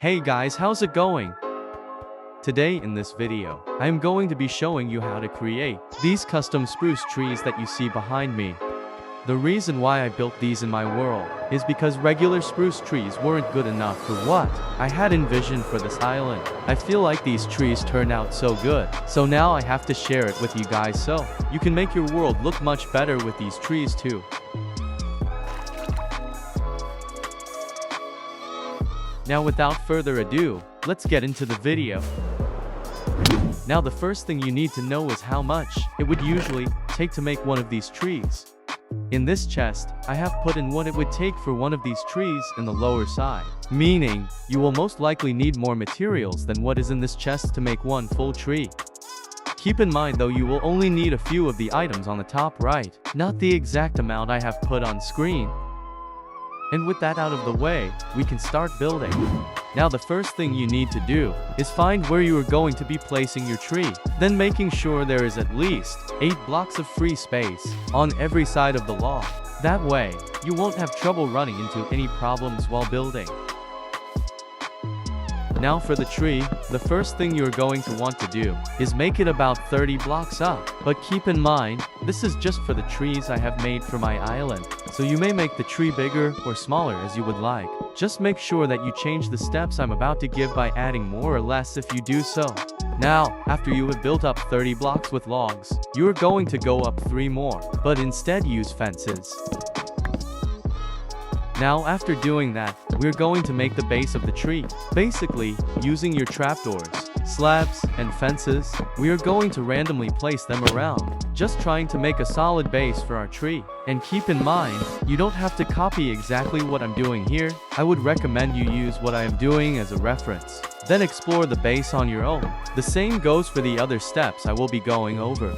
Hey guys, how's it going? Today in this video, I am going to be showing you how to create these custom spruce trees that you see behind me. The reason why I built these in my world is because regular spruce trees weren't good enough for what I had envisioned for this island. I feel like these trees turned out so good, so now I have to share it with you guys so you can make your world look much better with these trees too. Now without further ado, let's get into the video. Now the first thing you need to know is how much it would usually take to make one of these trees. In this chest, I have put in what it would take for one of these trees in the lower side, meaning you will most likely need more materials than what is in this chest to make one full tree. Keep in mind though, you will only need a few of the items on the top right, not the exact amount I have put on screen. And with that out of the way, we can start building. Now the first thing you need to do is find where you are going to be placing your tree, then making sure there is at least 8 blocks of free space on every side of the log. That way, you won't have trouble running into any problems while building. Now for the tree, the first thing you're going to want to do is make it about 30 blocks up. But keep in mind, this is just for the trees I have made for my island. So you may make the tree bigger or smaller as you would like. Just make sure that you change the steps I'm about to give by adding more or less if you do so. Now, after you have built up 30 blocks with logs, you are going to go up 3 more, but instead use fences. Now after doing that, we're going to make the base of the tree. Basically, using your trapdoors, slabs, and fences, we are going to randomly place them around, just trying to make a solid base for our tree. And keep in mind, you don't have to copy exactly what I'm doing here. I would recommend you use what I am doing as a reference. Then explore the base on your own. The same goes for the other steps I will be going over.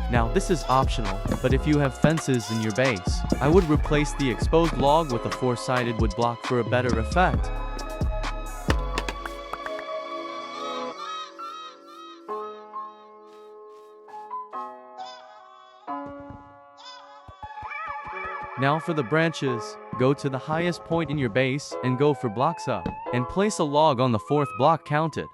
Now this is optional, but if you have fences in your base, I would replace the exposed log with a 4-sided wood block for a better effect. Now for the branches, go to the highest point in your base and go for blocks up, and place a log on the 4th block counted.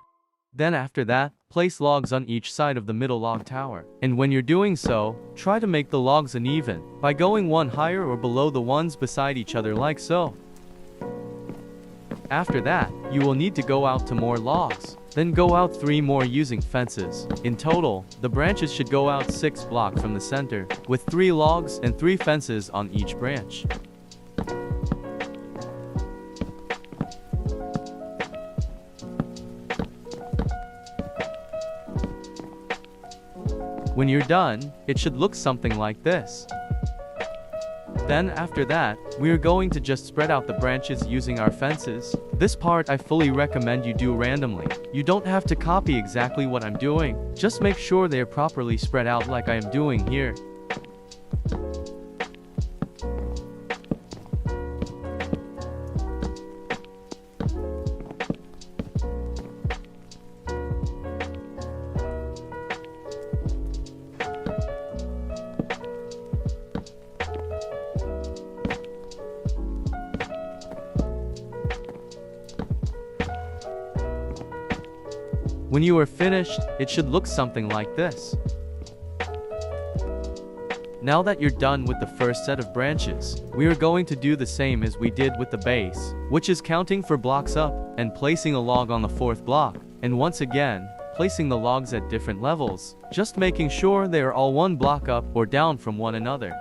Then after that, place logs on each side of the middle log tower. And when you're doing so, try to make the logs uneven by going one higher or below the ones beside each other like so. After that, you will need to go out to more logs. Then go out 3 more using fences. In total, the branches should go out 6 blocks from the center, with 3 logs and 3 fences on each branch. When you're done, it should look something like this. Then after that, we are going to just spread out the branches using our fences. This part I fully recommend you do randomly. You don't have to copy exactly what I'm doing. Just make sure they are properly spread out like I am doing here. When you are finished, it should look something like this. Now that you're done with the first set of branches, we are going to do the same as we did with the base, which is counting for blocks up and placing a log on the 4th block. And once again, placing the logs at different levels, just making sure they are all 1 block up or down from one another.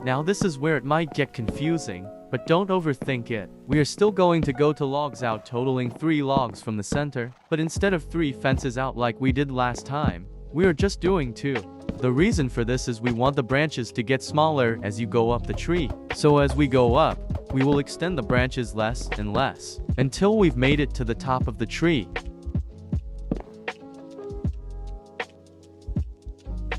Now this is where it might get confusing, but don't overthink it. We are still going to go to logs out totaling 3 logs from the center, but instead of 3 fences out like we did last time, we are just doing 2. The reason for this is we want the branches to get smaller as you go up the tree. So as we go up, we will extend the branches less and less, until we've made it to the top of the tree.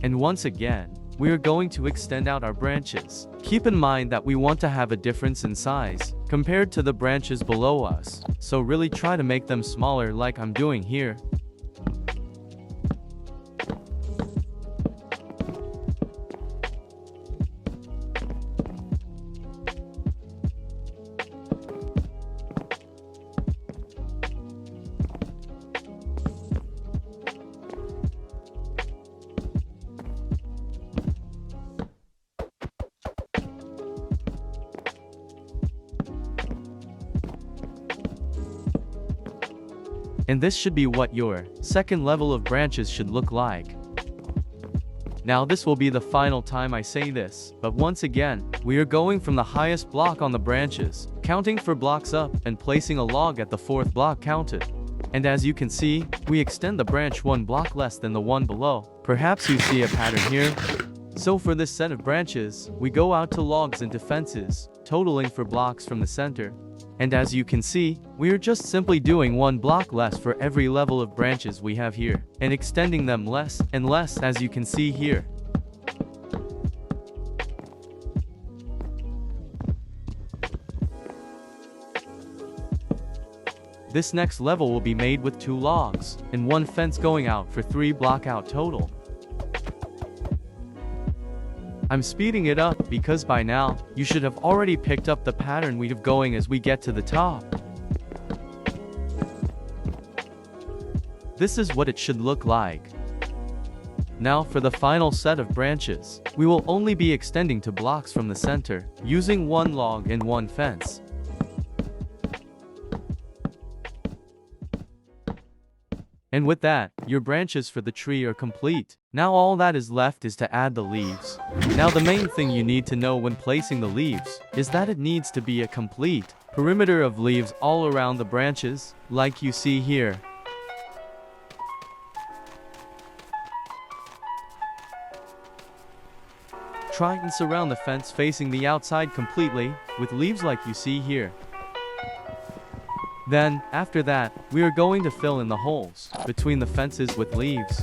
And once again, we are going to extend out our branches. Keep in mind that we want to have a difference in size compared to the branches below us, so really try to make them smaller like I'm doing here. And this should be what your second level of branches should look like. Now this will be the final time I say this, but once again, we are going from the highest block on the branches, counting for blocks up, and placing a log at the fourth block counted. And as you can see, we extend the branch one block less than the one below. Perhaps you see a pattern here. So for this set of branches, we go out to logs into fences, totaling for blocks from the center. And as you can see, we are just simply doing one block less for every level of branches we have here, and extending them less and less as you can see here. This next level will be made with 2 logs, and 1 fence going out for 3 block out total. I'm speeding it up because by now, you should have already picked up the pattern we have going as we get to the top. This is what it should look like. Now for the final set of branches, we will only be extending to blocks from the center, using 1 log and 1 fence. And with that, your branches for the tree are complete. Now all that is left is to add the leaves. Now the main thing you need to know when placing the leaves is that it needs to be a complete perimeter of leaves all around the branches, like you see here. Try and surround the fence facing the outside completely, with leaves like you see here. Then, after that, we are going to fill in the holes between the fences with leaves.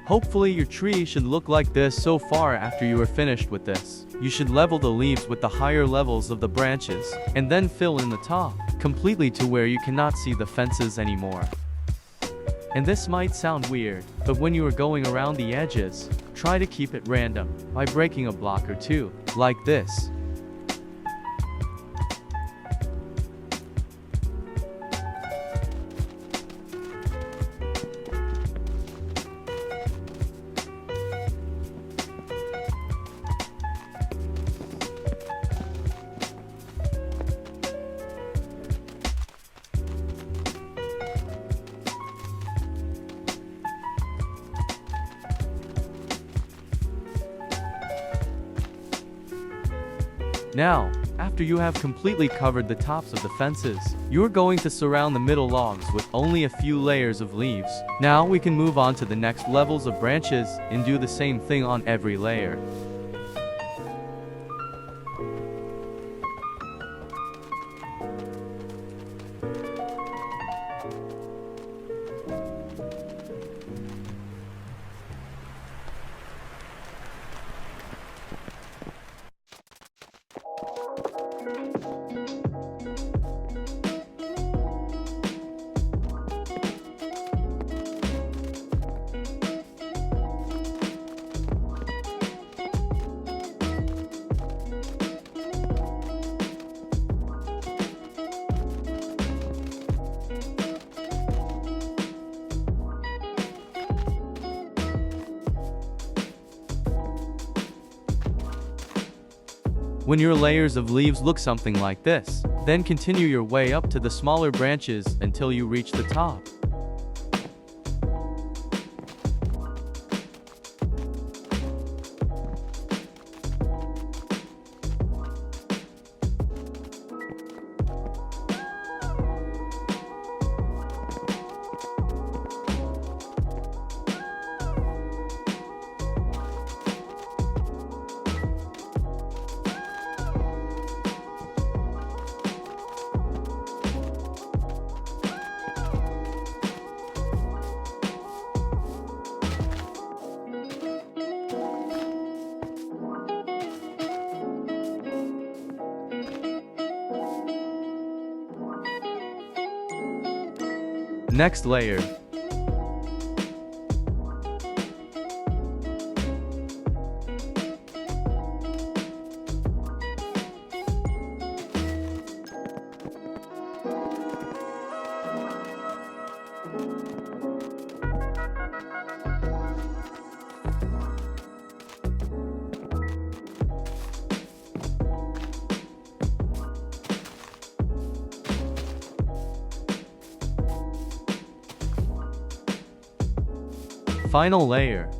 Hopefully your tree should look like this so far. After you are finished with this, you should level the leaves with the higher levels of the branches, and then fill in the top completely to where you cannot see the fences anymore. And this might sound weird, but when you are going around the edges, try to keep it random by breaking a block or 2, like this. Now, after you have completely covered the tops of the fences, you are going to surround the middle logs with only a few layers of leaves. Now we can move on to the next levels of branches and do the same thing on every layer. When your layers of leaves look something like this, then continue your way up to the smaller branches until you reach the top. Next layer. Final layer.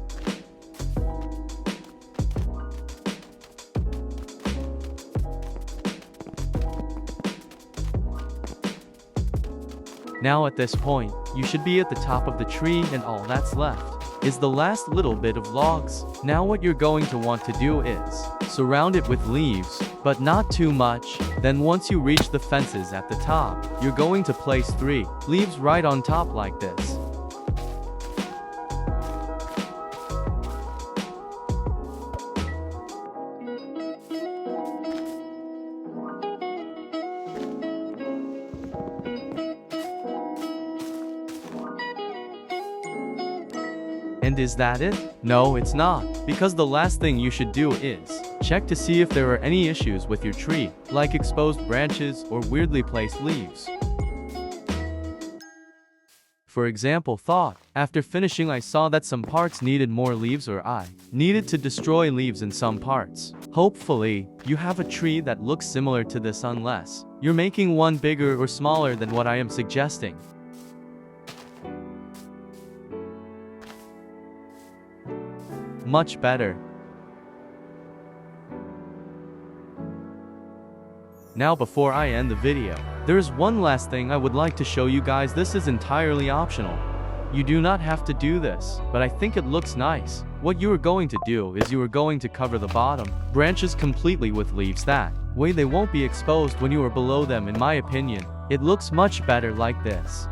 Now at this point, you should be at the top of the tree and all that's left is the last little bit of logs. Now what you're going to want to do is surround it with leaves, but not too much. Then once you reach the fences at the top, you're going to place 3 leaves right on top like this. And is that it? No, it's not. Because the last thing you should do is check to see if there are any issues with your tree, like exposed branches or weirdly placed leaves. For example, after finishing I saw that some parts needed more leaves or I needed to destroy leaves in some parts. Hopefully, you have a tree that looks similar to this unless you're making one bigger or smaller than what I am suggesting. Much better. Now before I end the video, there is one last thing I would like to show you guys. This is entirely optional. You do not have to do this, but I think it looks nice. What you are going to do is you are going to cover the bottom branches completely with leaves. That way they won't be exposed when you are below them. In my opinion, it looks much better like this.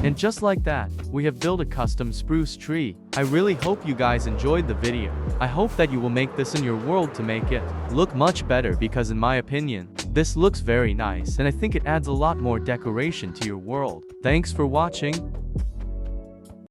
And just like that, we have built a custom spruce tree. I really hope you guys enjoyed the video. I hope that you will make this in your world to make it look much better, because in my opinion, this looks very nice and I think it adds a lot more decoration to your world. Thanks for watching.